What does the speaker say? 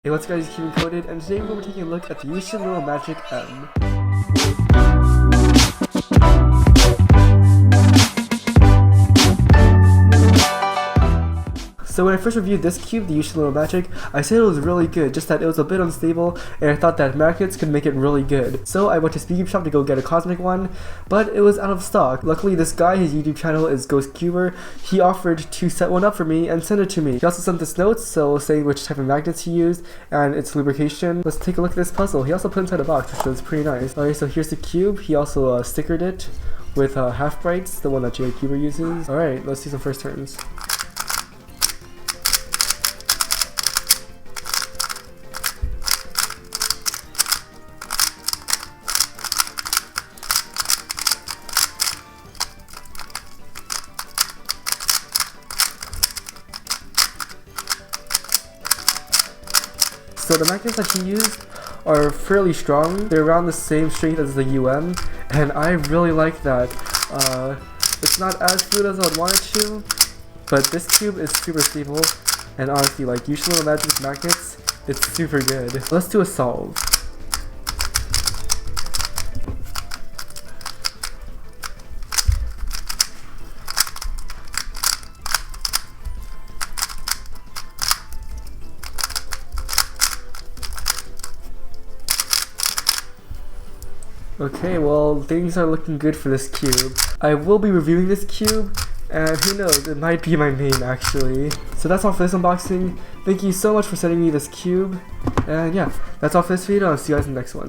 Hey, what's up guys, Yuxin Coded, and today we're going to be taking a look at the Yuxin Little Magic M. So when I first reviewed this cube, the Yuxin Little Magic, I said it was really good, just that it was a bit unstable, and I thought that magnets could make it really good. So I went to Speed Cube Shop to go get a cosmic one, but it was out of stock. Luckily this guy, his YouTube channel is Ghost Cuber, he offered to set one up for me and send it to me. He also sent this notes, so saying which type of magnets he used, and its lubrication. Let's take a look at this puzzle. He also put inside a box, which was pretty nice. Alright, so here's the cube. He also stickered it with half brights, the one that J Cuber uses. Alright, let's do some first turns. So the magnets that he used are fairly strong. They're around the same strength as the UM, and I really like that. It's not as good as I would want it to, but this cube is super stable, and honestly, like Yuxin Little Magic's magnets, it's super good. Let's do a solve. Okay, well, things are looking good for this cube. I will be reviewing this cube, and who knows, it might be my main actually. So that's all for this unboxing. Thank you so much for sending me this cube, and yeah, that's all for this video. I'll see you guys in the next one.